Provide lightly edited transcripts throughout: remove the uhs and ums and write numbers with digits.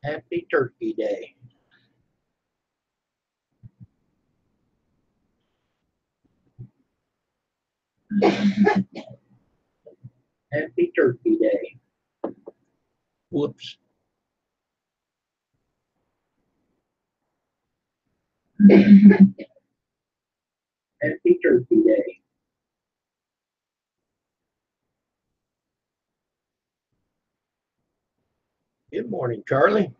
Happy Turkey Day. Happy Turkey Day. Whoops. Happy Turkey Day. Good morning, Charlie.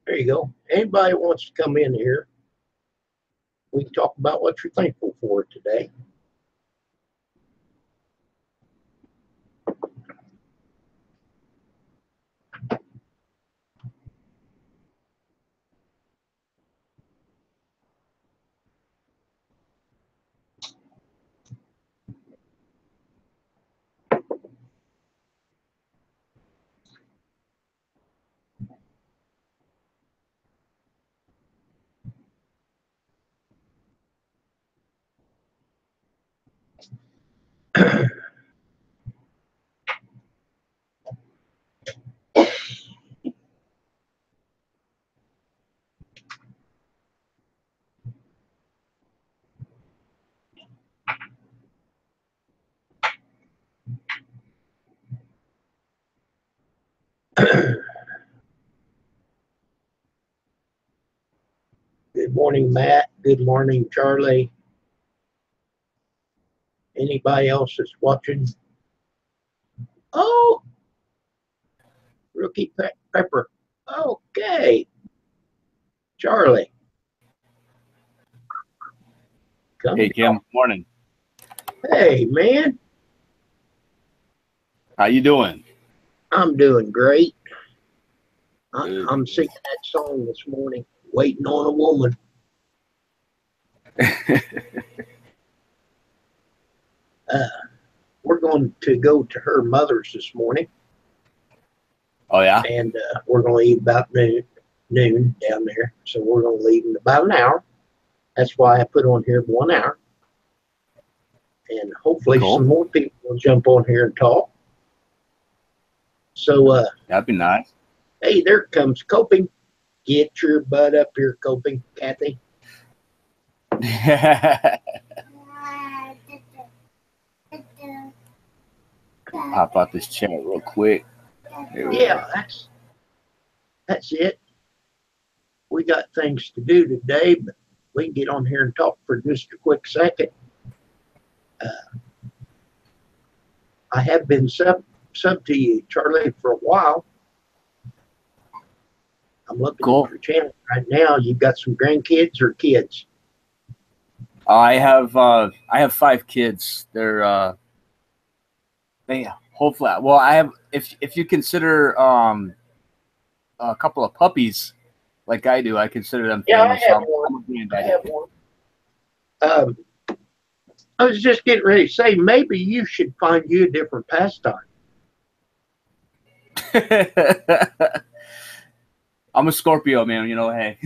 There you go. Anybody wants to come in here, we can talk about what you're thankful for today. Good morning, Matt. Good morning, Charlie. Anybody else that's watching? Oh, Rookie Pepper. Okay. Charlie. Come Hey, Kim. talk. Morning. Hey, man. How you doing? I'm doing great. I'm singing that song this morning, Waiting on a Woman. We're going to go to her mother's this morning. Oh, yeah? And we're going to eat about noon down there. So we're going to leave in about an hour. That's why I put on here 1 hour. And hopefully some more people will jump on here and talk. So that'd be nice. Hey, there comes Coping. Get your butt up here, Coping, Kathy. Pop out this chair real quick. Yeah, that's it. We got things to do today, but we can get on here and talk for just a quick second. I have been sub to you, Charlie, for a while. I'm looking at your channel right now. You've got some grandkids or kids? I have 5 kids. They're they hopefully, well, I have, if you consider a couple of puppies like I do, I consider them family. Yeah, I have one. I have one. I was just getting ready to say, maybe you should find you a different pastime. I'm a Scorpio, man. You know, hey.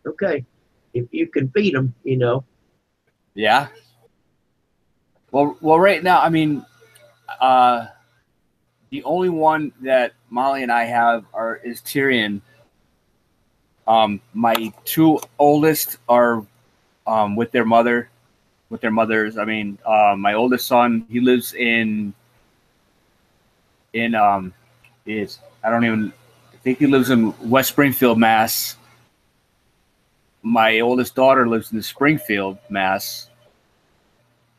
Okay, if you can beat them, you know. Yeah. Well, right now, I mean, the only one that Molly and I have is Tyrion. My 2 oldest are with their mothers. I mean, my oldest son, he lives in I think he lives in West Springfield, Mass. My oldest daughter lives in Springfield, Mass.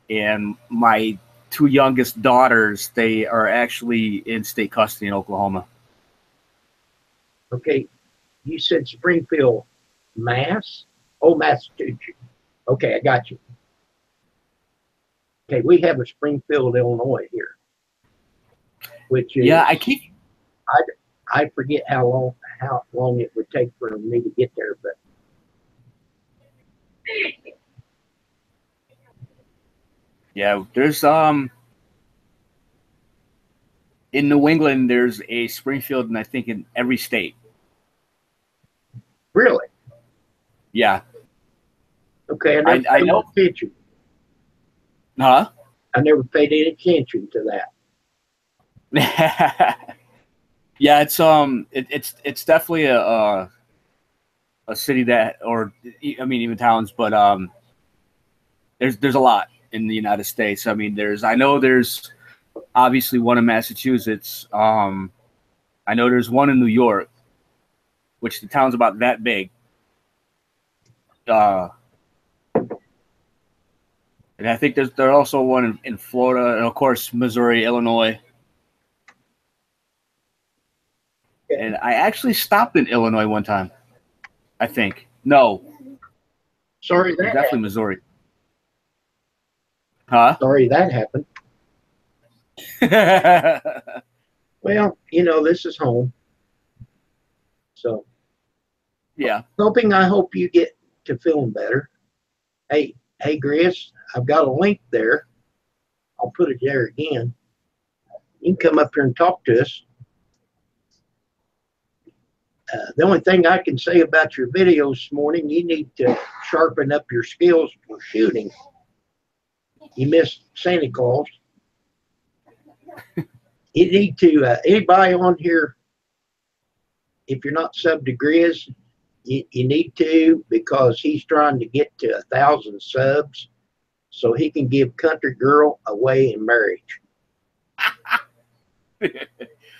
And my 2 youngest daughters, they are actually in state custody in Oklahoma. Okay, you said Springfield, Mass? Oh, Massachusetts. Okay, I got you. Okay, we have a Springfield, Illinois here. which is, Yeah, I keep. I forget how long it would take for me to get there, but Yeah, there's in New England there's a Springfield, and I think in every state. really, Yeah, okay, I know. attention. Huh? I never paid any attention to that. Yeah, it's definitely a city that, or I mean even towns, but there's a lot in the United States. I mean, I know there's obviously one in Massachusetts. I know there's one in New York, which the town's about that big. And I think there's also one in Florida, and of course Missouri, Illinois. And I actually stopped in Illinois one time. I think no, Sorry that definitely happened. Missouri. Huh? Sorry that happened. Well, this is home. So, Yeah. I hope you get to feeling better. Hey, Chris, I've got a link there. I'll put it there again. You can come up here and talk to us. The only thing I can say about your videos this morning, you need to sharpen up your skills for shooting. You missed Santa Claus. You need to, anybody on here, if you're not subbed to Grizz, you need to, because he's trying to get to 1,000 subs so he can give Country Girl away in marriage.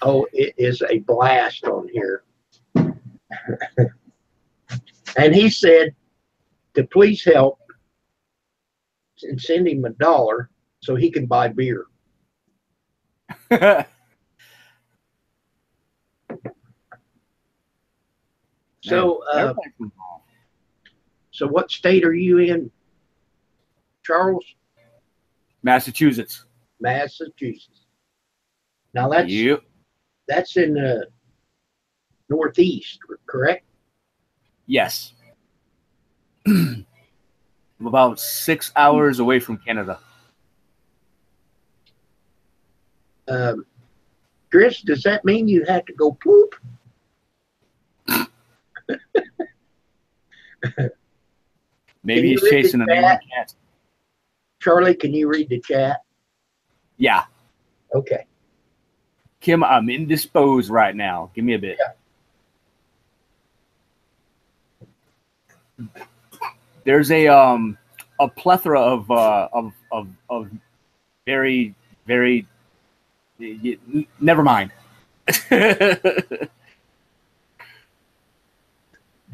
Oh, it is a blast on here. And he said to please help and send him $1 so he can buy beer. So, so what state are you in, Charles? Massachusetts. Massachusetts. Now that's Yep. That's in the Northeast, correct? Yes. I'm about 6 hours away from Canada. Chris, does that mean you have to go poop? Maybe he's chasing a cat. Charlie, can you read the chat? Yeah. Okay. Kim, I'm indisposed right now. Give me a bit. Yeah. There's a plethora of very, very. Never mind.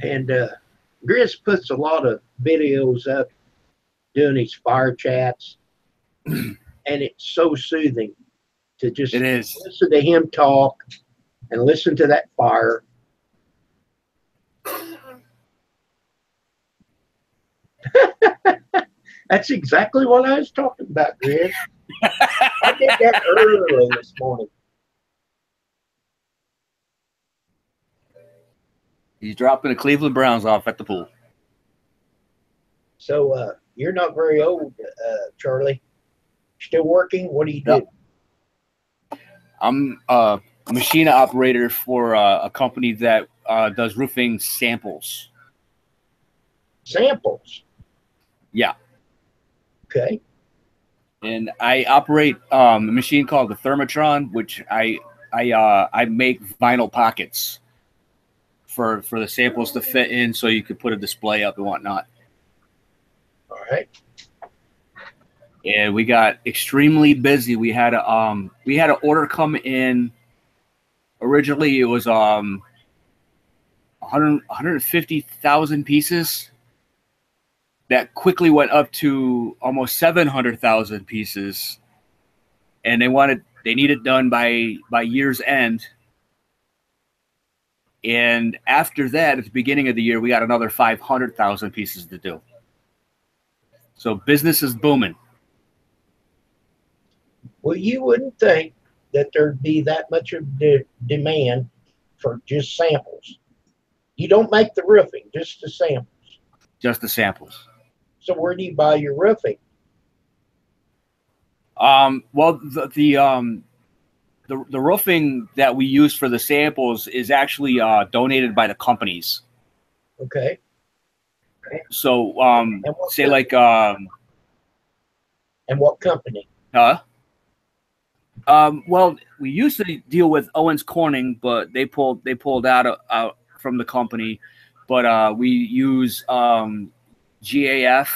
And Grizz puts a lot of videos up doing his fire chats, and it's so soothing to just listen to him talk and listen to that fire. That's exactly what I was talking about, Grizz. I did that early this morning. He's dropping the Cleveland Browns off at the pool. So you're not very old, Charlie. Still working? What do you do? I'm a machine operator for a company that does roofing samples. Samples? Yeah. Okay. And I operate a machine called the Thermotron, which I make vinyl pockets for the samples to fit in, so you could put a display up and whatnot. All right. And we got extremely busy. We had an order come in. Originally, it was 150,000 pieces. That quickly went up to almost 700,000 pieces, and they needed done by year's end. And after that, at the beginning of the year, we got another 500,000 pieces to do. So business is booming. Well, you wouldn't think that there'd be that much of demand for just samples. You don't make the roofing, just the samples. Just the samples. So where do you buy your roofing? Well, the roofing that we use for the samples is actually donated by the companies. Okay. So say company? like and what company? Well, we used to deal with Owens Corning, but they pulled out from the company. But we use GAF,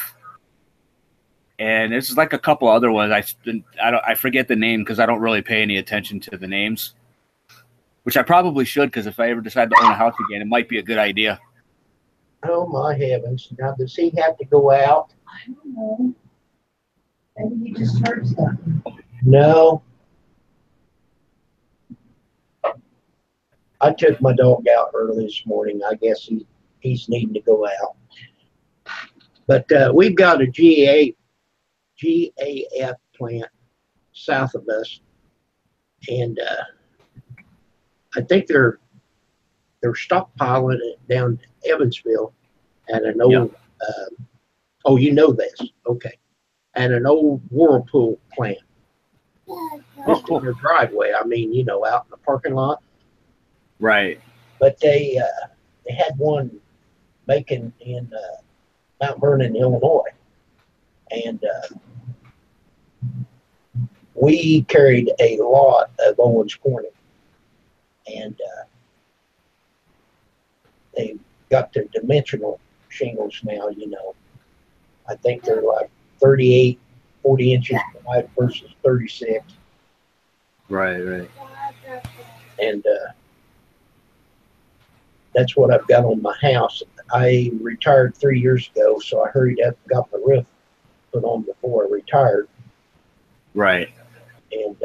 and there's like a couple other ones. I forget the name because I don't really pay any attention to the names, which I probably should, because if I ever decide to own a house again, it might be a good idea. Oh my heavens! Now does he have to go out? I don't know. Maybe he just heard something. No. I took my dog out early this morning. I guess he's needing to go out. But we've got a GAF plant south of us, and I think they're stockpiling it down to Evansville at an old. Oh, you know this, okay? At an old Whirlpool plant. Just in their driveway. I mean, out in the parking lot. Right. But they had one making in Mount Vernon, Illinois, and we carried a lot of Owens Corning, and they got their dimensional shingles now. I think they're like 38, 40 inches wide versus 36. Right. And that's what I've got on my house. I retired 3 years ago, so I hurried up and got my roof put on before I retired. Right. And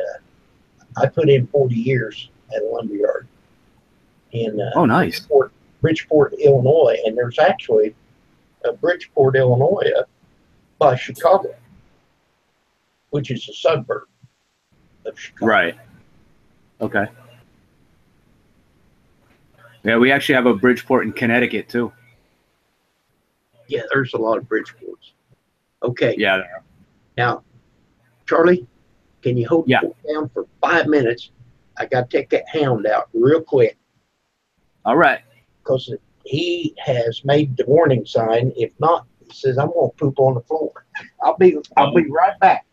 I put in 40 years at a lumberyard in oh, nice. Bridgeport, Illinois. And there's actually a Bridgeport, Illinois up by Chicago, which is a suburb of Chicago. Right. Okay. Yeah, we actually have a Bridgeport in Connecticut too. Yeah, there's a lot of Bridgeports. Okay. Yeah. Now, Charlie, can you hold it down for 5 minutes? I got to take that hound out real quick. All right. Because he has made the warning sign. If not, he says, I'm going to poop on the floor. I'll be right back.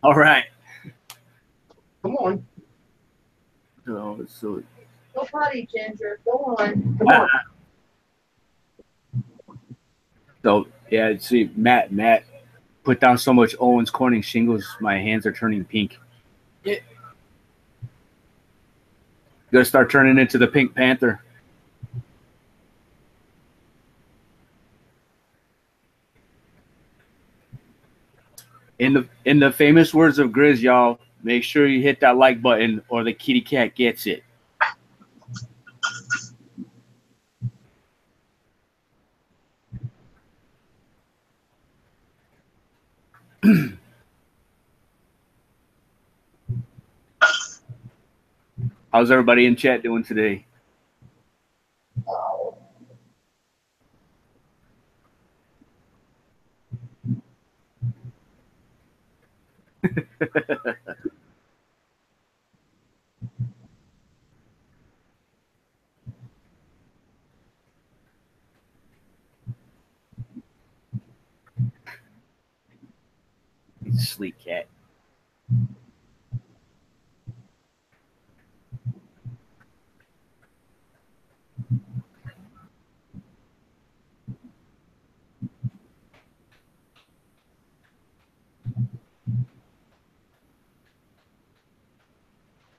All right. Come on. Oh, so. Go potty, Ginger. Go on. Come on. So yeah, see, Matt put down so much Owens Corning shingles, my hands are turning pink. Yeah. Gotta start turning into the Pink Panther. In the famous words of Grizz, y'all, make sure you hit that like button or the kitty cat gets it. How's everybody in chat doing today? Sleep cat.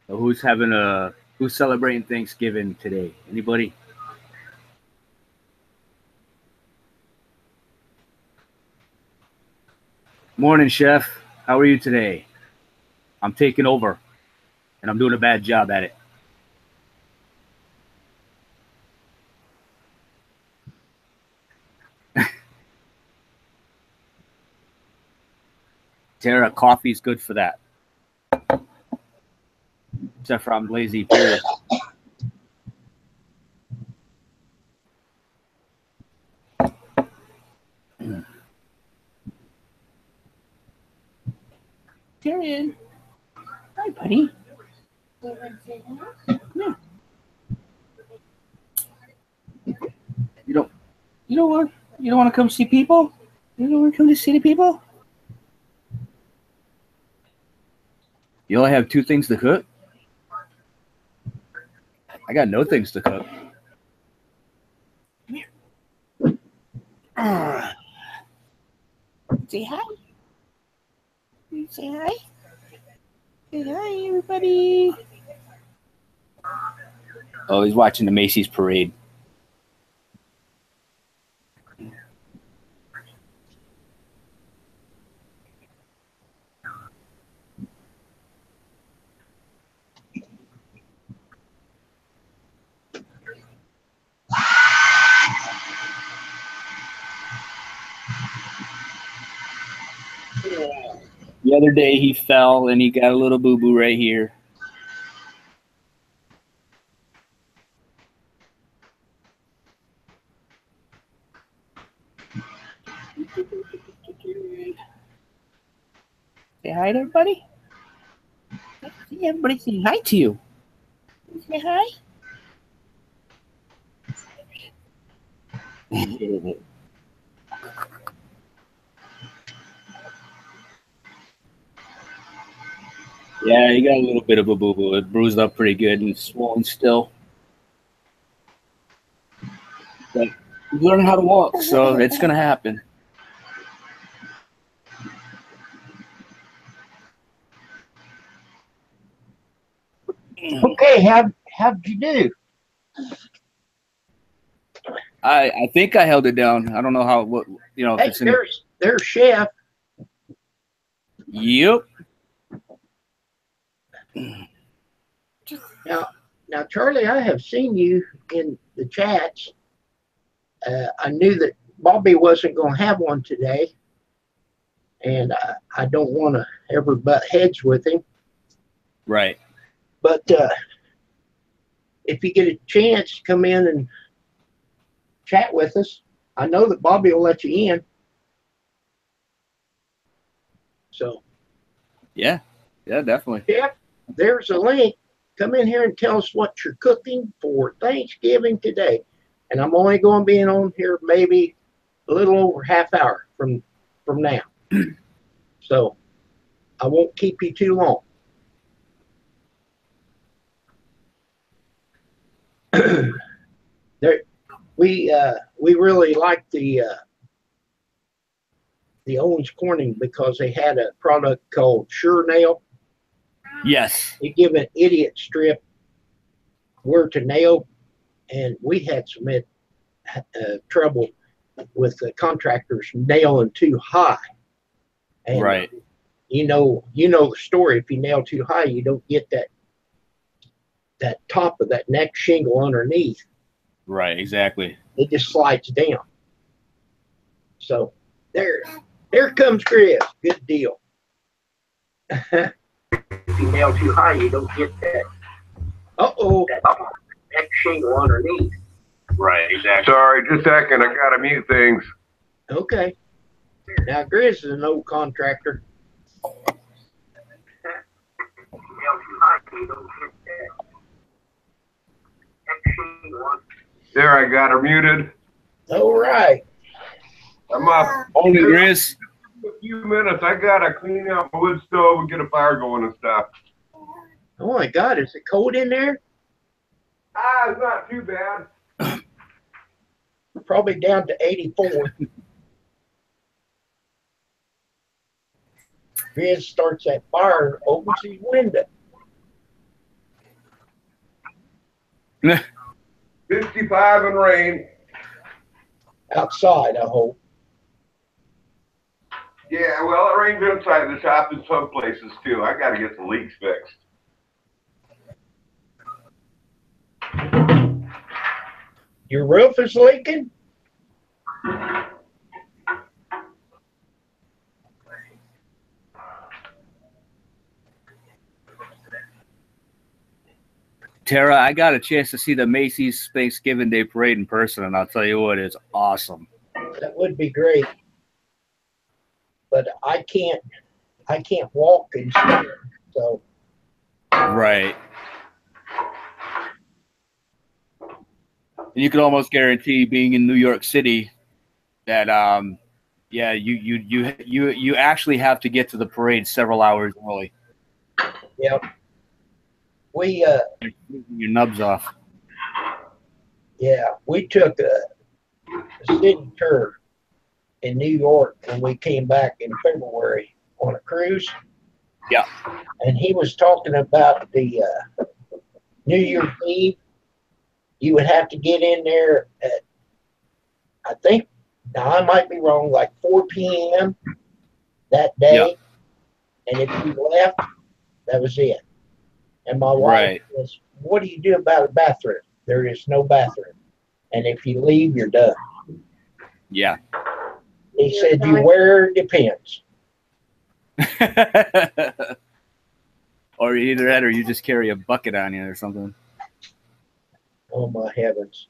So who's celebrating Thanksgiving today? Anybody? Morning, Chef. How are you today? I'm taking over, and I'm doing a bad job at it. Tara, coffee's good for that. except for I'm lazy. Period. Period. Hi, buddy. Yeah. You don't want to come see people? You don't want to come to see the people? You only have 2 things to cook? I got no things to cook. Come here. Say hi. Say hi. Say hi, everybody. Oh, he's watching the Macy's parade. The other day he fell and he got a little boo-boo right here. Say hi to everybody. See everybody saying hi to you. Say hi. Yeah, he got a little bit of a boo-boo. It bruised up pretty good and swollen still. But he's learning how to walk, so it's going to happen. Okay, how'd you do? I think I held it down. I don't know how. What if Hey, it's in. there's Chef. Yep. Now, Charlie, I have seen you in the chats. I knew that Bobby wasn't going to have one today, and I don't want to ever butt heads with him. Right. But if you get a chance to come in and chat with us, I know that Bobby will let you in. So. Yeah, definitely. Jeff, there's a link. Come in here and tell us what you're cooking for Thanksgiving today. And I'm only going to be on here maybe a little over half hour from now. So I won't keep you too long. We really like the Owens Corning because they had a product called Sure Nail. Yes. They give an idiot strip where to nail, and we had some trouble with the contractors nailing too high. And right. You know the story. If you nail too high, you don't get that top of that neck shingle underneath. Right, exactly. It just slides down. So there comes Chris. Good deal. If you nail too high, you don't get that. That neck shingle underneath. Right, exactly. Sorry, just a second. I gotta mute things. Okay. Now Chris is an old contractor. There, I got her muted. All right. I'm up. Only Chris. A few minutes. I gotta clean out my wood stove and get a fire going and stuff. Oh my God, is it cold in there? It's not too bad. Probably down to 84. Chris starts that fire and opens his window. 55 and rain. Outside, I hope. Yeah, well, it rains inside the shop in some places too. I gotta get some leaks fixed. Your roof is leaking? Tara, I got a chance to see the Macy's Thanksgiving Day Parade in person, and I'll tell you what, it's awesome. That would be great. But I can't walk and stand, so. Right. And you can almost guarantee, being in New York City, that yeah, you actually have to get to the parade several hours early. Yep. We Your nubs off. yeah, we took a city tour in New York when we came back in February on a cruise. Yeah. And he was talking about the New Year's Eve. You would have to get in there at, I think, now I might be wrong, like 4 p.m. that day. Yeah. And if you left, that was it. And my wife was, what do you do about a bathroom? There is no bathroom. And if you leave, you're done. Yeah. He said, you wear depends. Or either that or you just carry a bucket on you or something. Oh, my heavens.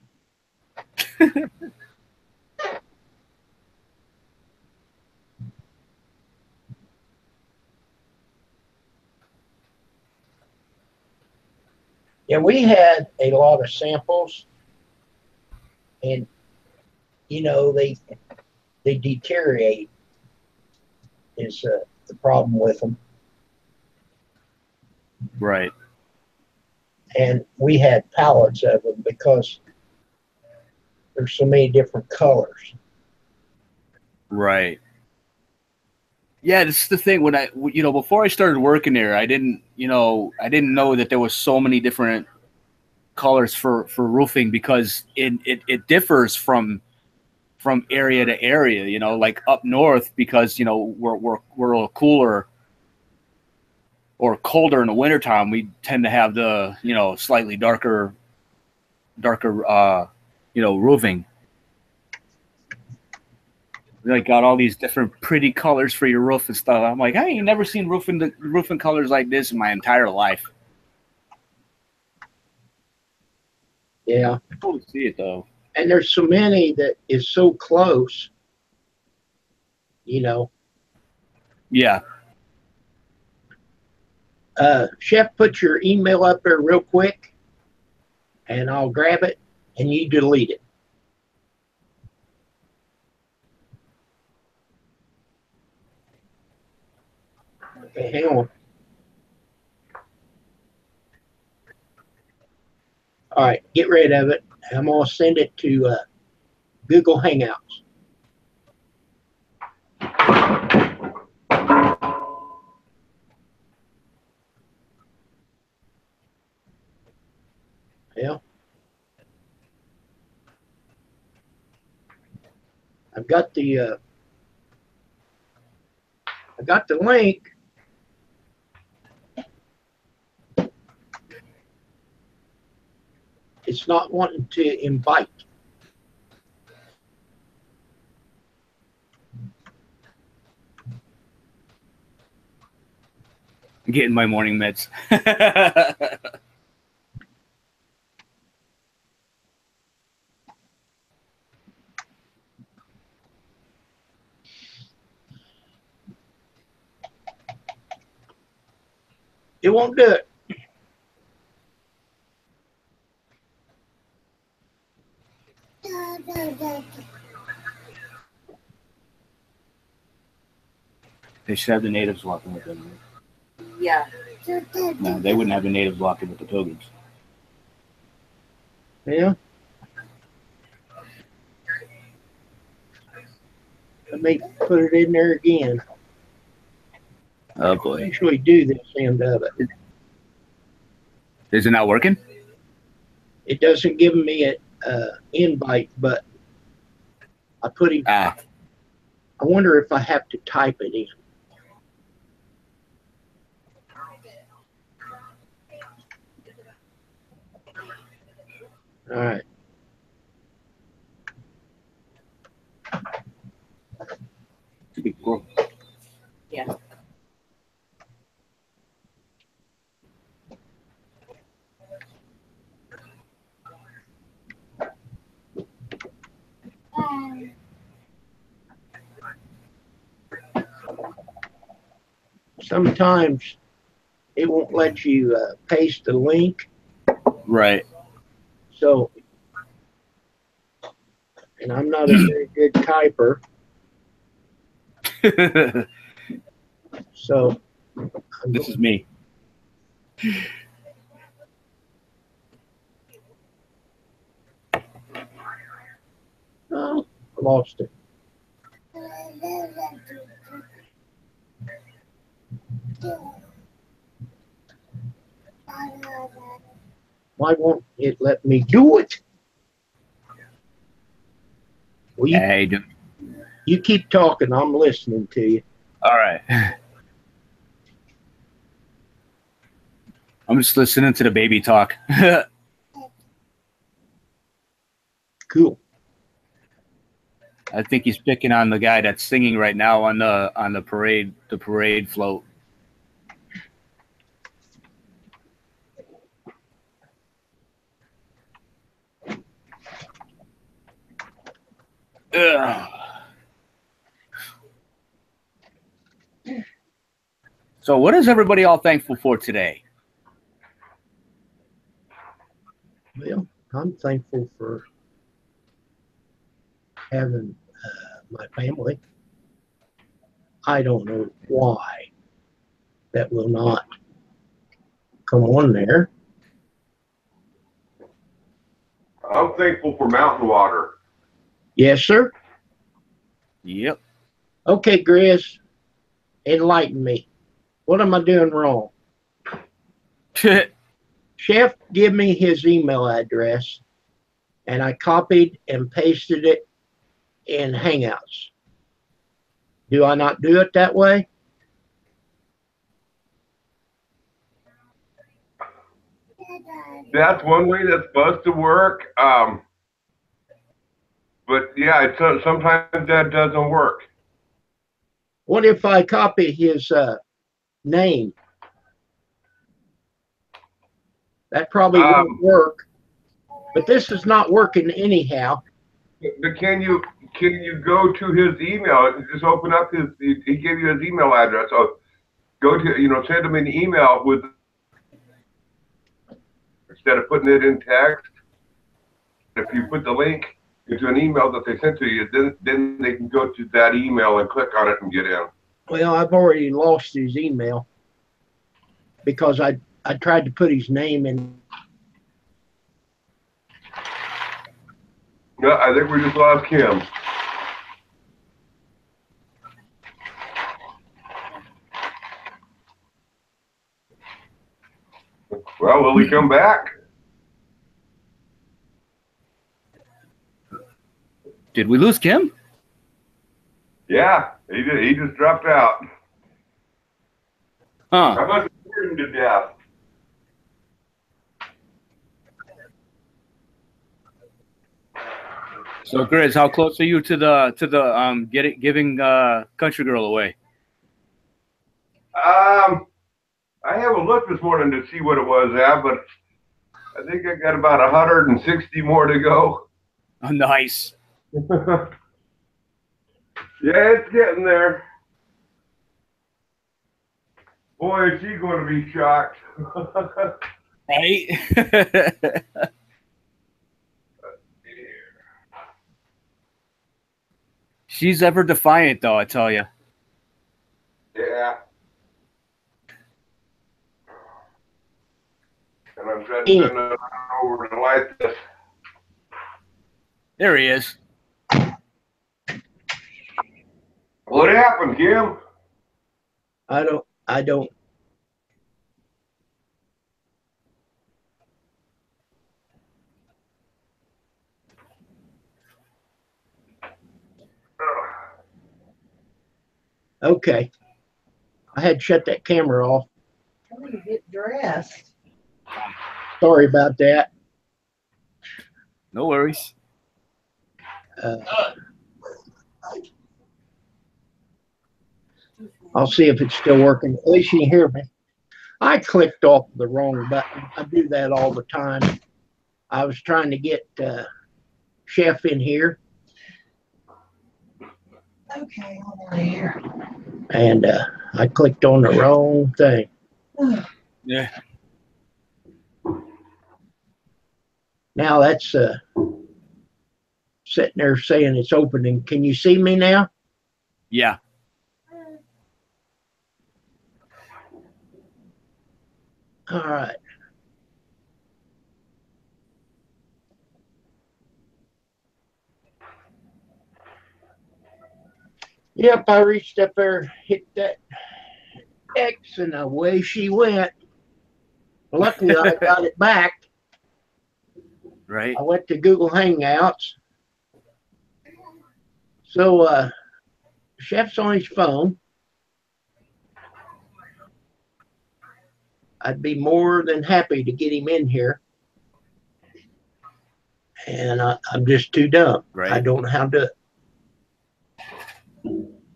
Yeah, we had a lot of samples, and, you know, they deteriorate is the problem with them. Right. And we had pallets of them because there's so many different colors. Right. Yeah, this is the thing. When I, before I started working there, I didn't know that there was so many different colors for roofing, because it differs from area to area. Like up north, because we're a little cooler or colder in the wintertime, we tend to have the slightly darker roofing. Like got all these different pretty colors for your roof and stuff. I'm like, I ain't never seen roofing colors like this in my entire life. Yeah. I totally see it though. And there's so many that is so close, Yeah. Chef, put your email up there real quick and I'll grab it and you delete it. Okay, hang on. All right, get rid of it. I'm going to send it to Google Hangouts. Yeah. I've got the link. It's not wanting to invite. I'm getting my morning meds. It won't do it. They should have the natives walking with them. Yeah. No, they wouldn't have the natives walking with the pilgrims. Yeah. Let me put it in there again. Oh I boy. usually do this end of it. Is it not working? It doesn't give me an invite, but I put it. Ah. I wonder if I have to type it in. All right. Cool. Yeah. sometimes it won't let you paste the link. Right. So, and I'm not a very good typer. So, This is me. Oh, I lost it. Why won't it let me do it? Well, Hey, you keep talking. I'm listening to you. all right. I'm just listening to the baby talk. Cool. I think he's picking on the guy that's singing right now on the parade float. Ugh. So what is everybody all thankful for today? Well, I'm thankful for having my family. I don't know why that will not come on there. I'm thankful for mountain water. Yes, sir. Yep. Okay, Grizz, enlighten me. What am I doing wrong? Chef, give me his email address, and I copied and pasted it in Hangouts. Do I not do it that way? That's one way that's supposed to work. But yeah, sometimes that doesn't work. What if I copy his name? That probably won't work. But this is not working anyhow. But can you go to his email and just open up he gave you his email address. So go to, send him an email with, instead of putting it in text, if you put the link into an email that they sent to you, then they can go to that email and click on it and get in. Well, I've already lost his email because I tried to put his name in. No, I think we just lost Kim. Well, will he come back? Did we lose Kim? Yeah, he did. He just dropped out. Huh. I must have scared him to death. So Grizz, how close are you to the giving Country Girl away? I haven't looked this morning to see what it was at, but I think I got about 160 more to go. Oh, nice. Yeah, it's getting there. Boy, is she going to be shocked. Right? She's ever defiant, though, I tell you. Yeah. And I'm trying to send it over to light this. There he is. What happened, Kim? I don't. Okay. I had shut that camera off. I'm gonna get dressed. Sorry about that. No worries. I'll see if it's still working. At least you can hear me. I clicked off the wrong button. I do that all the time. I was trying to get Chef in here. Okay, hold on here. And I clicked on the wrong thing. Yeah. Now that's sitting there saying it's opening. Can you see me now? Yeah. All right. Yep, I reached up there, hit that X, and away she went. Luckily, I got it back. Right. I went to Google Hangouts. So, Chef's on his phone. I'd be more than happy to get him in here. And I'm just too dumb. Right. I don't know how to.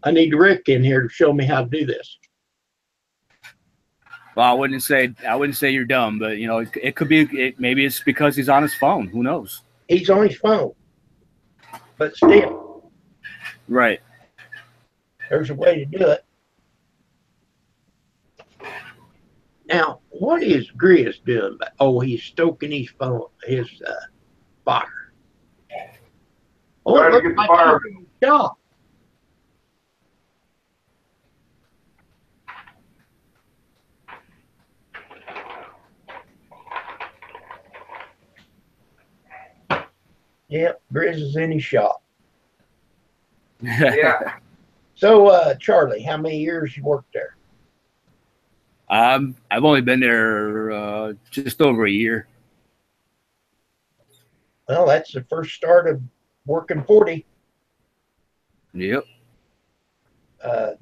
I need Rick in here to show me how to do this. Well, I wouldn't say you're dumb, but you know, it could be. Maybe it's because he's on his phone. Who knows? He's on his phone, but still, Right. there's a way to do it. Now, what is Grizz doing? Oh, he's stoking his phone, his fire. Oh, Trying to look get the like fire. he's in the shop. Yep, Grizz is in his shop. Yeah. So, Charlie, how many years you worked there? I've only been there just over a year. Well, that's the first start of working 40. Yep.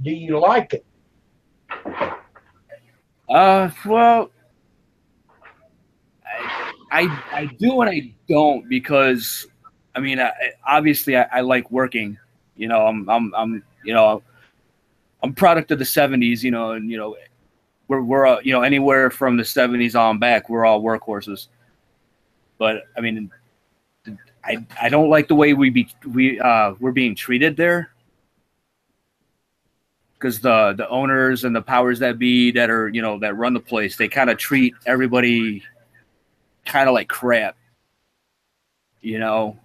Do you like it? Well, I do and I don't, because I mean, obviously I like working. You know, I'm you know, I'm product of the '70s. You know, and you know, we're you know, anywhere from the '70s on back, we're all workhorses. But I mean, I don't like the way we're being treated there, because the owners and the powers that be that are, you know, that run the place, they kind of treat everybody kind of like crap, you know.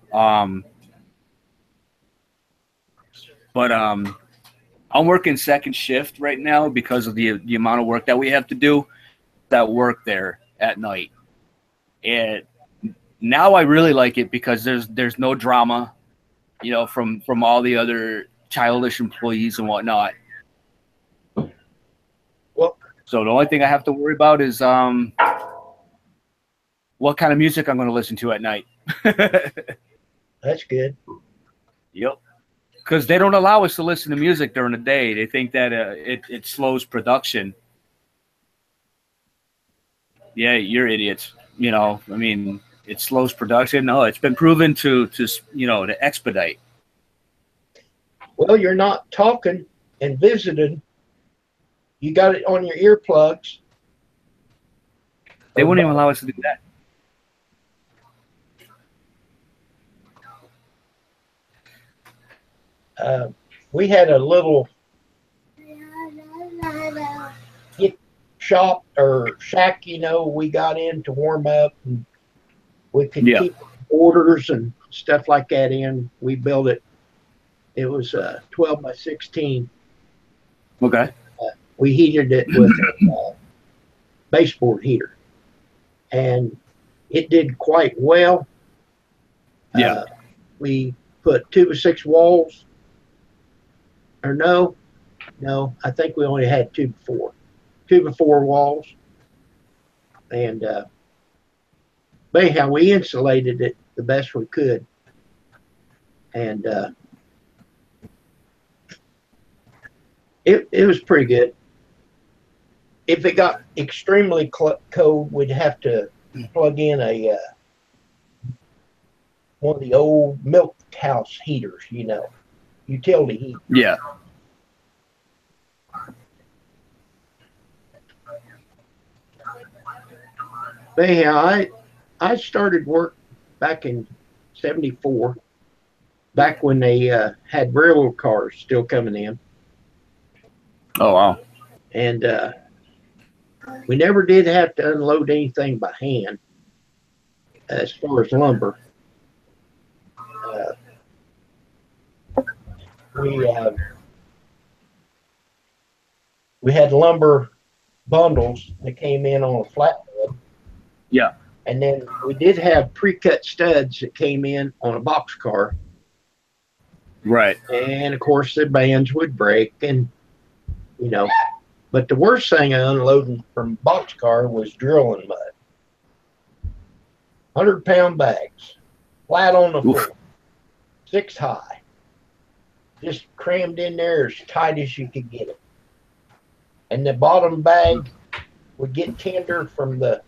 But I'm working second shift right now because of the amount of work that we have to do, that work there at night. And now I really like it because there's no drama, you know, from all the other childish employees and whatnot. Well, so the only thing I have to worry about is what kind of music I'm going to listen to at night. that's good. Yep. Because they don't allow us to listen to music during the day. They think that it slows production. Yeah, you're idiots. You know, I mean, it slows production. No, it's been proven to you know, to expedite. Well, you're not talking and visiting. You got it on your earplugs. They wouldn't even allow us to do that. We had a little shop or shack, you know, we got in to warm up, and we could keep orders and stuff like that in. We built it. It was 12 by 16. Okay. We heated it with a baseboard heater, and it did quite well. Yeah. We put 2 by 6 walls. Or no, I think we only had 2 by 4. 2 by 4 walls. And but anyhow, we insulated it the best we could. And it was pretty good. If it got extremely cold, we'd have to plug in a one of the old milk house heaters, you know, utility heat. Yeah. But anyhow, I started work back in '74, back when they had railroad cars still coming in. Oh wow. And we never did have to unload anything by hand as far as lumber. We had lumber bundles that came in on a flatbed. Yeah. And then we did have pre-cut studs that came in on a box car. Right. And of course the bands would break, and you know, but the worst thing of unloading from boxcar was drilling mud. 100-pound bags, flat on the floor, 6 high, just crammed in there as tight as you could get it. And the bottom bag would get tender from the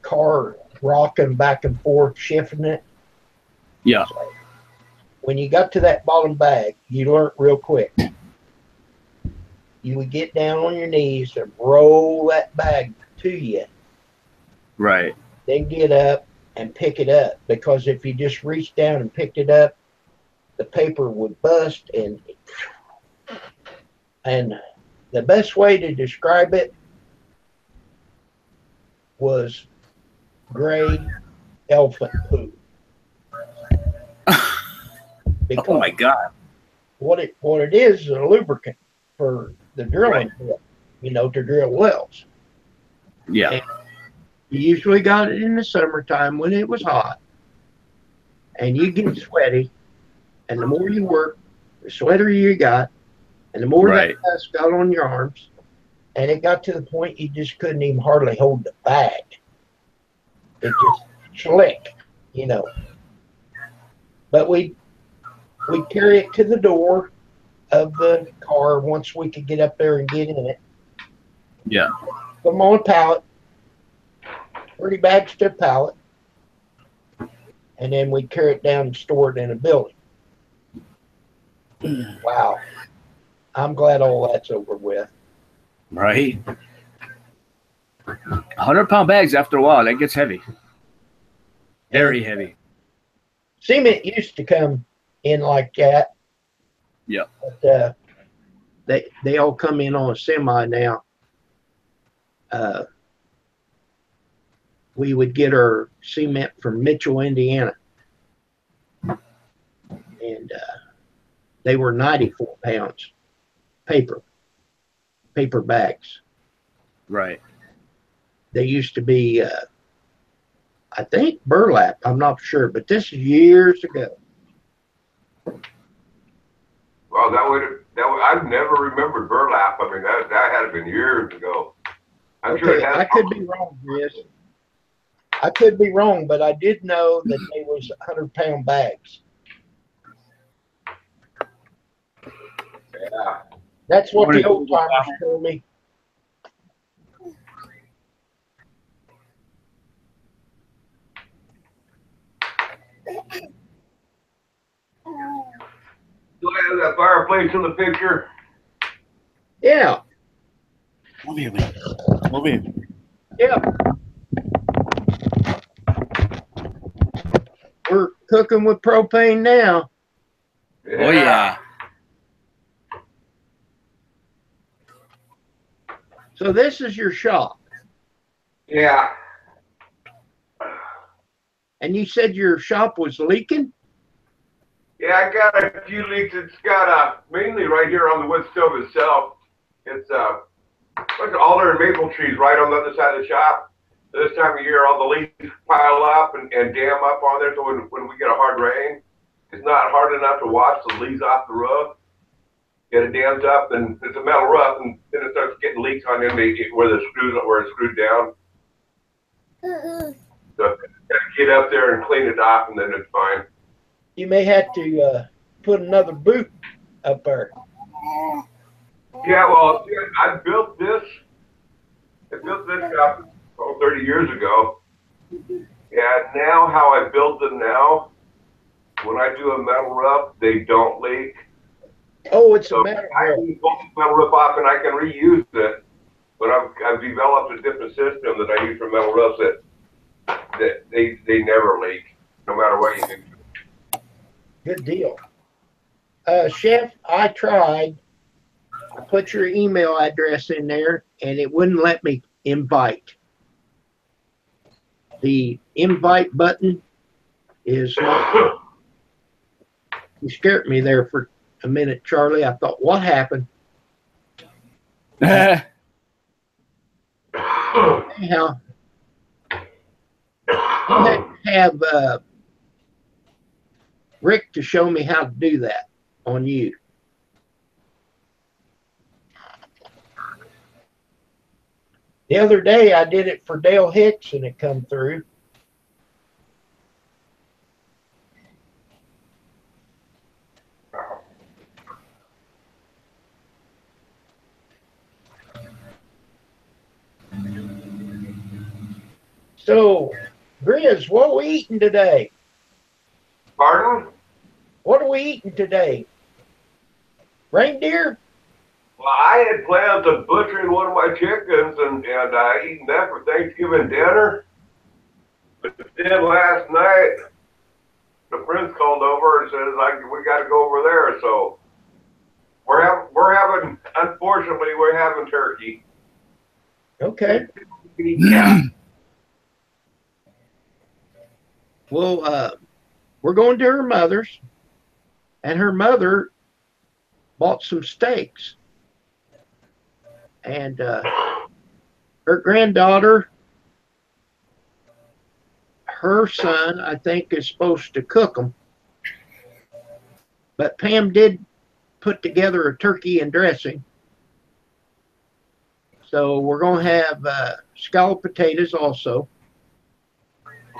car rocking back and forth, shifting it. Yeah. So when you got to that bottom bag, you learned real quick. You would get down on your knees and roll that bag to you. Right. Then get up and pick it up, because if you just reached down and picked it up, the paper would bust. And the best way to describe it was gray elephant poo. Oh my God. What it is a lubricant for the drilling, you know, to drill wells. Yeah. And you usually got it in the summertime when it was hot, and you get sweaty, and the more you work, the sweatier you got, and the more that dust got on your arms, and it got to the point you just couldn't even hardly hold the bag. It just slick, you know. But we'd carry it to the door of the car once we could get up there and get in it. Yeah. Put them on a pallet, 30 bags to a pallet, and then we'd carry it down and store it in a building. Wow. I'm glad all that's over with. Right. 100-pound bags after a while, that gets heavy. Very heavy. Cement used to come in like that. Yeah. But they all come in on a semi now. We would get our cement from Mitchell, Indiana. And they were 94 pounds paper bags. Right. They used to be, I think, burlap. I'm not sure, but this is years ago. Well, I've never remembered burlap. I mean, that had been years ago. I'm sure it has. I could be wrong, Chris. I could be wrong, but I did know that they was 100-pound bags. Yeah. That's what the old timers told me. Do I have that fireplace in the picture? Yeah. Move here, man. Move here. Yeah. We're cooking with propane now. Oh, yeah. So this is your shop. Yeah. And you said your shop was leaking? Yeah, I got a few leaks. It's got mainly right here on the wood stove itself. It's a bunch of alder and maple trees right on the other side of the shop. This time of year, all the leaves pile up and dam up on there. So when we get a hard rain, it's not hard enough to wash the leaves off the roof. Get it dammed up, and it's a metal roof, and then it starts getting leaks on them where it's screwed down. So gotta get up there and clean it off, and then it's fine. You may have to put another boot up there. Yeah, well, I built this shop 30 years ago. Yeah, now how I build them now, when I do a metal roof, they don't leak. Oh, it's so a metal I can pull the metal roof off and I can reuse it. But I've developed a different system that I use for metal roofs that they never leak, no matter what you do. Good deal. Chef, I tried put your email address in there, and it wouldn't let me invite. The invite button is not. You scared me there for a minute, Charlie. I thought, what happened? Anyhow, I'll have Rick to show me how to do that on you. The other day I did it for Dale Hicks and it come through. So, Grizz, what are we eating today? Pardon? What are we eating today? Reindeer? Well, I had plans of butchering one of my chickens and eating that for Thanksgiving dinner. But then last night, the prince called over and says, like, we got to go over there. So unfortunately, we're having turkey. Okay. Yeah. Well, we're going to her mother's, and her mother bought some steaks. And her granddaughter, her son, I think, is supposed to cook them. But Pam did put together a turkey and dressing. So we're going to have scalloped potatoes also.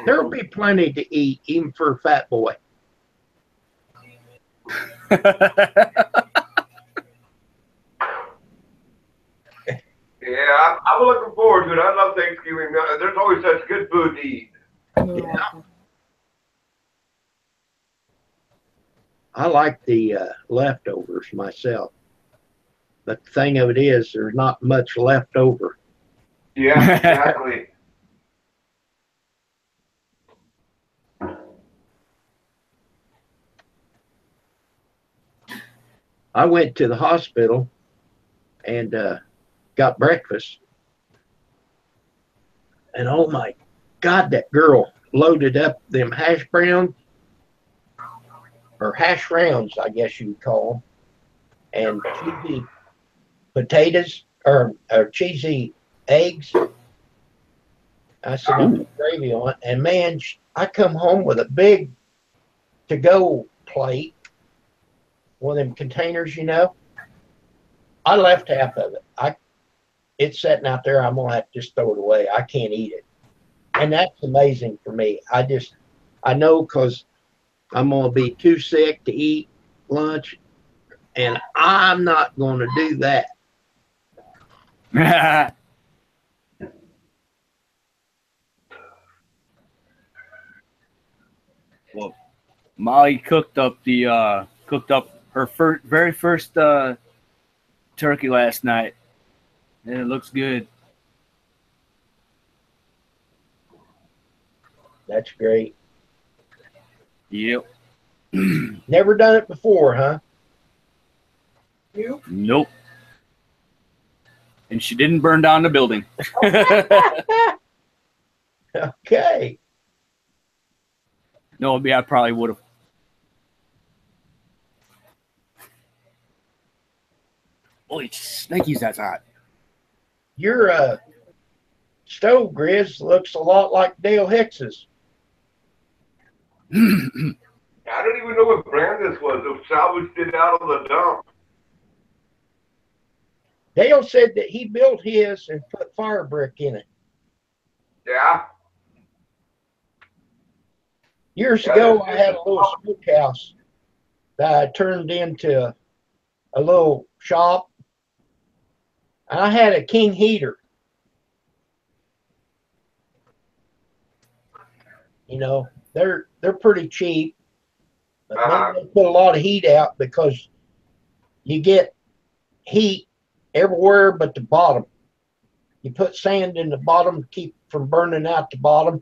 There will be plenty to eat, even for a fat boy. Yeah, I'm looking forward to it. I love Thanksgiving. There's always such good food to eat. Yeah. I like the leftovers myself. But the thing of it is, there's not much left over. Yeah, exactly. I went to the hospital and got breakfast. And oh my God, that girl loaded up them hash browns, or hash browns, I guess you'd call them, and cheesy potatoes, or cheesy eggs. I said, I put gravy on it. And man, I come home with a big to-go plate, one of them containers, you know. I left half of it. It's sitting out there. I'm gonna have to just throw it away. I can't eat it, and that's amazing for me. I know because I'm gonna be too sick to eat lunch, and I'm not gonna do that. Well, Molly cooked up her very first turkey last night, and it looks good. That's great. Yep. Never done it before, huh? Nope. And she didn't burn down the building. Okay. No, yeah, I probably would have. Holy snakies, that's hot. Your stove, Grizz, looks a lot like Dale Hicks's. I don't even know what brand this was. It was salvaged it out of the dump. Dale said that he built his and put fire brick in it. Yeah. Years ago, I had a little smokehouse that I turned into a little shop. And I had a King heater. You know, they're pretty cheap, but then they put a lot of heat out because you get heat everywhere but the bottom. You put sand in the bottom to keep from burning out the bottom.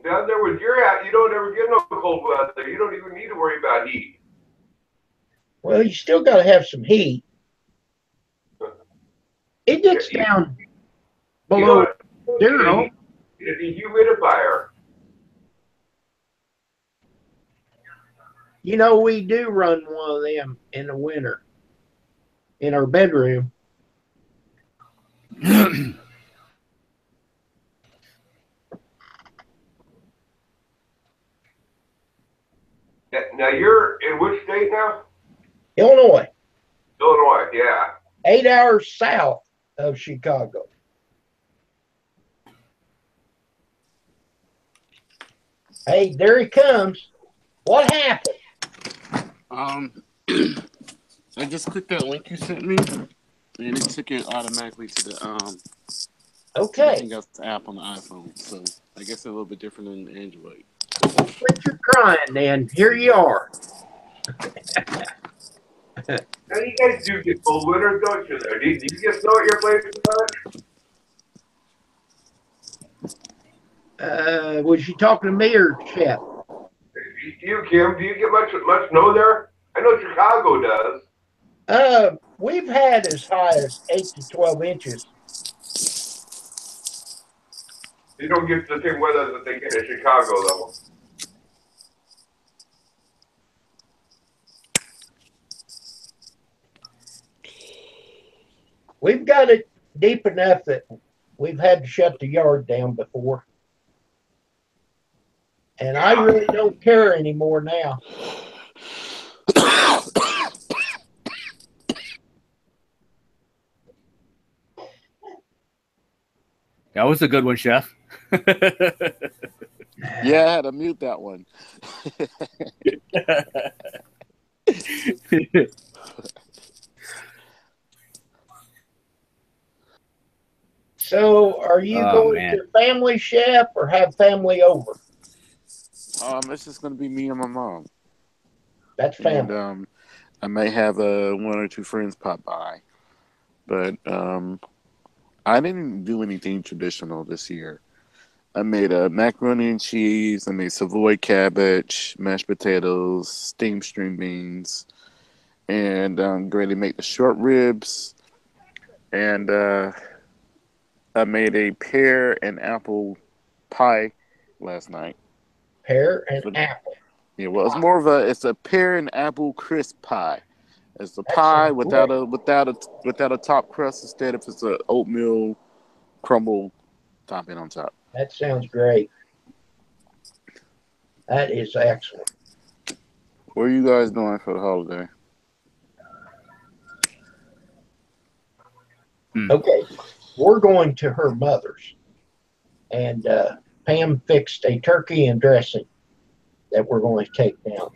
Down there where you're at, you don't ever get no cold weather. You don't even need to worry about heat. Well, you still got to have some heat. It gets down below zero. It's a humidifier. You know, we do run one of them in the winter in our bedroom. Now you're in which state now? Illinois, Illinois, yeah. 8 hours south of Chicago. Hey, there he comes. What happened? I just clicked that link you sent me, and it took it automatically to the Okay. Hangouts app on the iPhone. So I guess it's a little bit different than Android. Quit your crying, then. Here you are. Now you guys do get cold winters, don't you? There, do you get snow at your place much? Was you talking to me or Chef? You, Kim, do you get much snow there? I know Chicago does. We've had as high as 8 to 12 inches. You don't get the same weather that they get in Chicago, though. We've got it deep enough that we've had to shut the yard down before. And I really don't care anymore now. That was a good one, Chef. Yeah, I had to mute that one. So are you going to family, Chef, or have family over? It's just gonna be me and my mom. That's family. And I may have one or two friends pop by, but I didn't do anything traditional this year. I made a macaroni and cheese. I made Savoy cabbage, mashed potatoes, steamed string beans, and I'm going to make the short ribs. And I made a pear and apple pie last night. Pear and apple. Yeah, well, it's a pear and apple crisp pie. It's a pie without a top crust. Instead, if it's a oatmeal crumble topping on top. That sounds great. That is excellent. What are you guys doing for the holiday? Okay, we're going to her mother's, and Pam fixed a turkey and dressing that we're going to take down.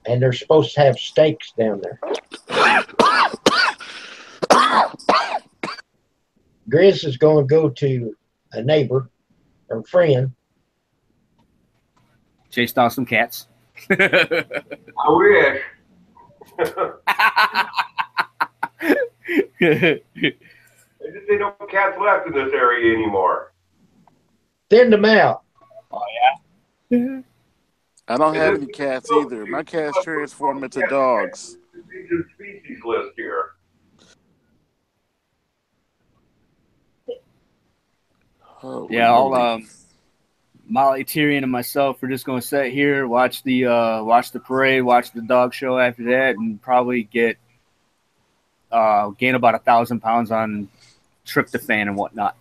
And they're supposed to have steaks down there. Grizz is going to go to a neighbor or friend. Chase down some cats. I wish. They don't have cats left in this area anymore. Thin them out. Oh, yeah? I don't have any cats either. My cats transform into dogs. Species list here. Oh, Yeah, Molly, Tyrion, and myself are just going to sit here, watch the parade, watch the dog show after that, and probably gain about 1,000 pounds on tryptophan and whatnot.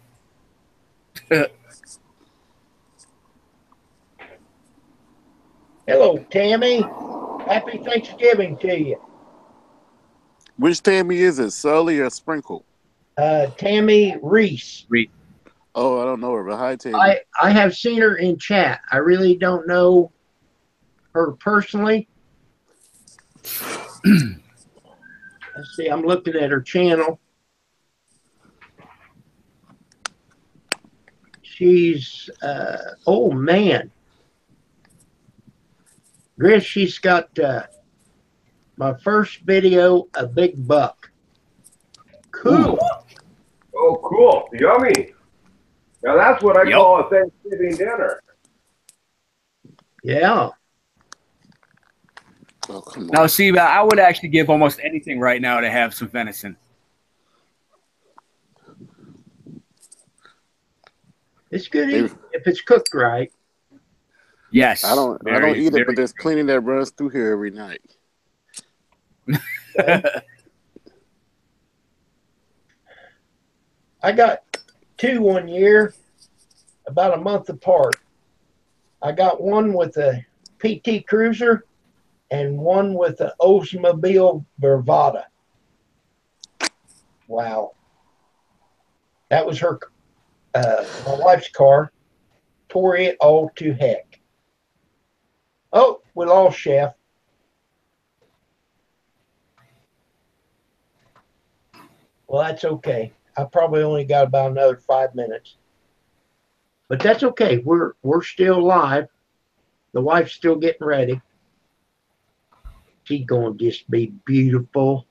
Hello, Tammy. Happy Thanksgiving to you. Which Tammy is it, Sully or Sprinkle? Tammy Reese. Oh, I don't know her, but hi, Tammy. I have seen her in chat. I really don't know her personally. Let's see, I'm looking at her channel. She's, oh man. Grizz, she's got my first video, a big buck. Cool. Ooh. Oh, cool. Yummy. Now that's what I call a Thanksgiving dinner. Yeah. Oh, come on. Now, see, I would actually give almost anything right now to have some venison. It's good eating if it's cooked right. Yes. I don't eat it, but there's plenty that runs through here every night. I got 2 one year, about a month apart. I got one with a PT Cruiser and one with an Oldsmobile Bravada. Wow. That was her, my wife's car. Tore it all to heck. Oh, we lost Chef. Well, that's okay. I probably only got about another 5 minutes. But that's okay. We're still live. The wife's still getting ready. She's going to just be beautiful.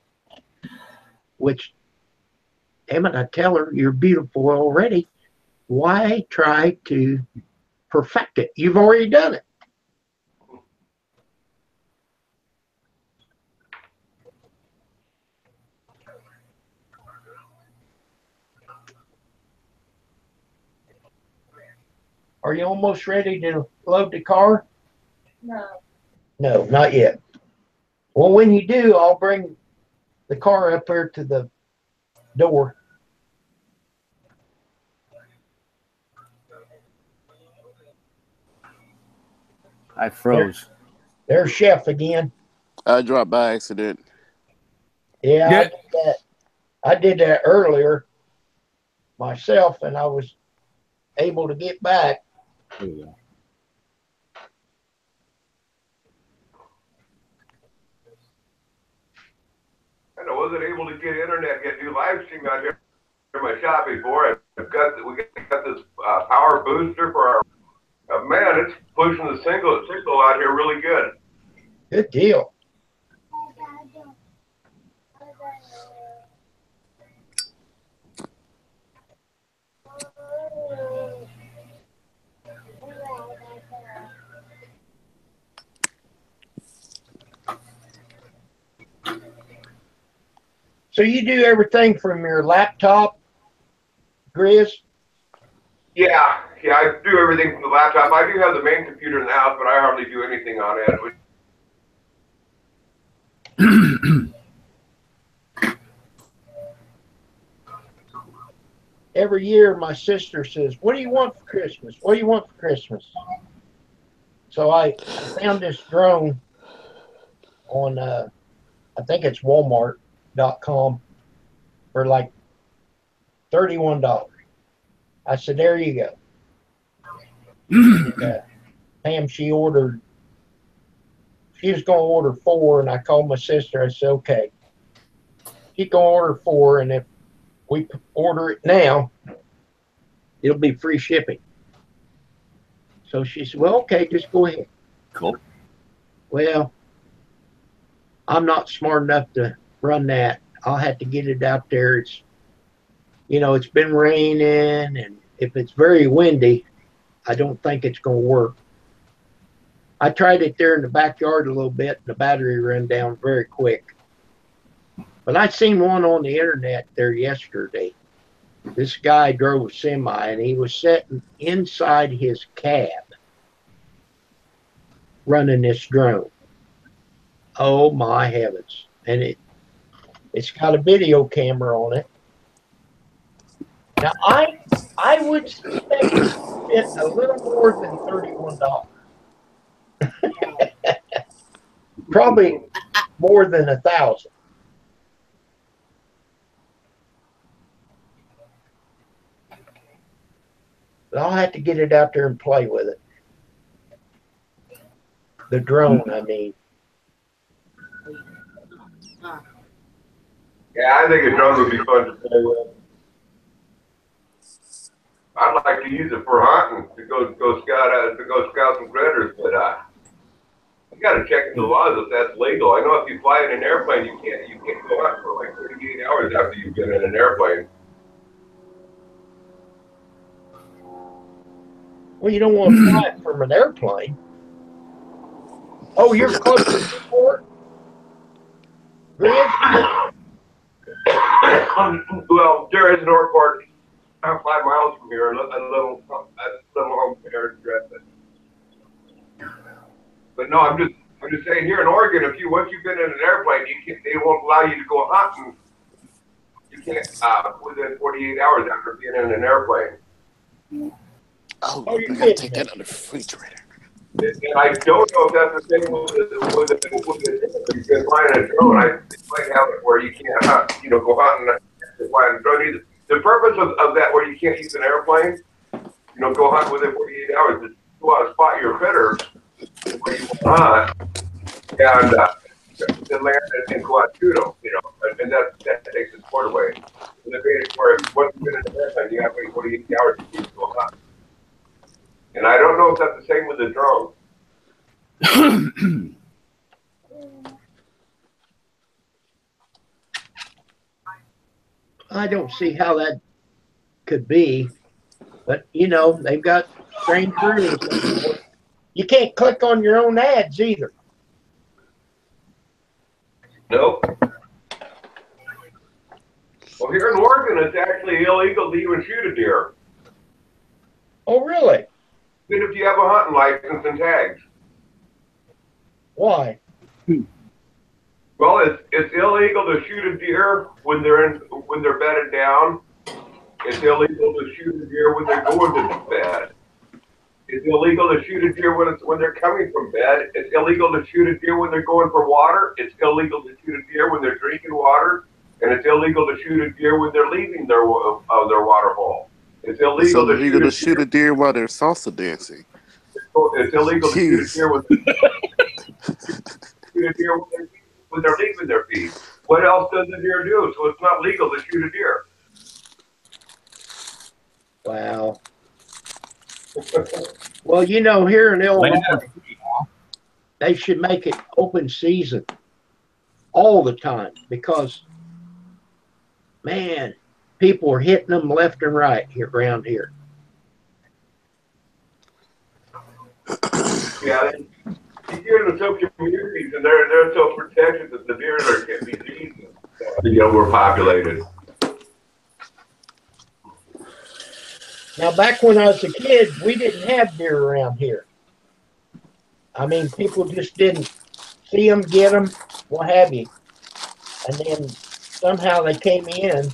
Which, Emmett, I tell her, you're beautiful already. Why try to perfect it? You've already done it. Are you almost ready to load the car? No. No, not yet. Well, when you do, I'll bring the car up here to the door. I froze. There's Chef again. I dropped by accident. Yeah, I did that earlier myself, and I was able to get back. And I wasn't able to get internet, get new live stream out here in my shop before. We got this power booster for our man. It's pushing the signal out here really good. Good deal. So you do everything from your laptop, Grizz? Yeah, I do everything from the laptop. I do have the main computer in the house, but I hardly do anything on it. Every year my sister says, what do you want for Christmas? What do you want for Christmas? So I found this drone on, I think it's Walmart.com for like $31. I said, there you go. Pam, she was going to order 4, and I called my sister. I said, okay, she's going to order 4, and if we order it now, it'll be free shipping. So she said, well, okay, just go ahead. Cool. Well, I'm not smart enough to run that. I'll have to get it out there. It's, it's been raining, and if it's very windy, I don't think it's going to work. I tried it there in the backyard a little bit, and the battery ran down very quick. But I seen one on the internet there yesterday. This guy drove a semi, and he was sitting inside his cab running this drone. Oh my heavens. And it's got a video camera on it. Now I would suspect it's a little more than $31. Probably more than 1,000. But I'll have to get it out there and play with it. The drone, I mean. Yeah, I think a drone would be fun to play with. I'd like to use it for hunting to go scout some critters, but you got to check into the laws if that's legal. I know if you fly in an airplane, you can't go out for like 38 hours after you've been in an airplane. Well, you don't want to fly it from an airplane. Oh, you're close to Newport? Grizz? Well, there is Northport, 5 miles from here, a little home there. But no, I'm just saying here in Oregon, once you've been in an airplane, they won't allow you to go hunting. You can't within 48 hours after being in an airplane. Oh, Oh, you you're gotta kidding take me. that on the refrigerator. And I don't know if that's the same with flying a drone. I might have it where you can't go hunting and fly a drone either. The purpose of that, where you can't use an airplane, go hunt within 48 hours, is to go out and spot your critters where you want to hunt, and then land and go out and shoot them, and that takes the sport away. And the bait is where once you've been in the airplane, you have to wait 48 hours to go hunt. And I don't know if that's the same with the drone. I don't see how that could be, but they've got strange rules. You can't click on your own ads either. Nope. Well, here in Oregon, it's actually illegal to even shoot a deer, Oh, really? even if you have a hunting license and tags. Why? Well, it's illegal to shoot a deer when they're bedded down. It's illegal to shoot a deer when they're going to bed. It's illegal to shoot a deer when they're coming from bed. It's illegal to shoot a deer when they're going for water. It's illegal to shoot a deer when they're drinking water, and it's illegal to shoot a deer when they're leaving their water hole. It's illegal, to shoot a deer while they're salsa dancing. It's illegal to shoot a deer when they're leaving their feed. What else does a deer do? So it's not legal to shoot a deer. Wow. Well, here in Illinois, they should make it open season all the time because, man, people are hitting them left and right here around here. Yeah, you get in some communities and they're so protected that the deer can't be seen. We're populated. Now, back when I was a kid, we didn't have deer around here. I mean, people just didn't see them, get them, what have you. And then somehow they came in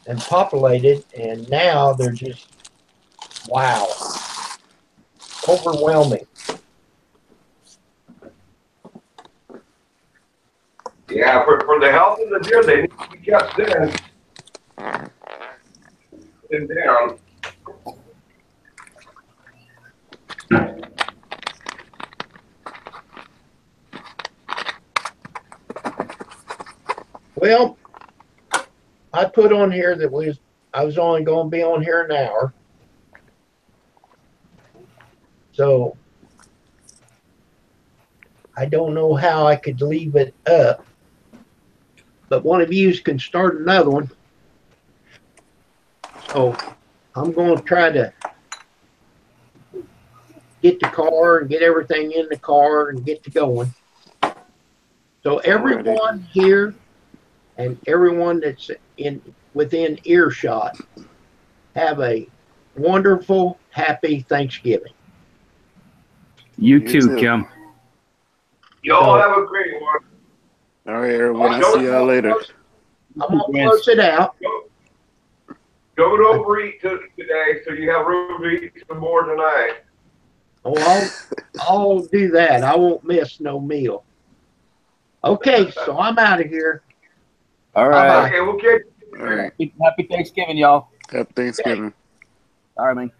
and populated, and now they're just, wow, overwhelming. Yeah, for the health of the deer, they need to be kept thin and down. Well, I put on here that I was only going to be on here an hour. So I don't know how I could leave it up. But one of you can start another one. So I'm going to try to get the car and get everything in the car and get to going. So everyone here and everyone that's within earshot, have a wonderful, happy Thanksgiving. You too, Kim. Y'all have a great one. All right, everyone. I'll see y'all later. I'm going to close it out. Don't overeat today so you have room to eat some more tonight. Oh, I'll do that. I won't miss no meal. Okay, so I'm out of here. All right. Okay, we'll catch you. All right. Happy Thanksgiving, y'all. Happy Thanksgiving. All right, man.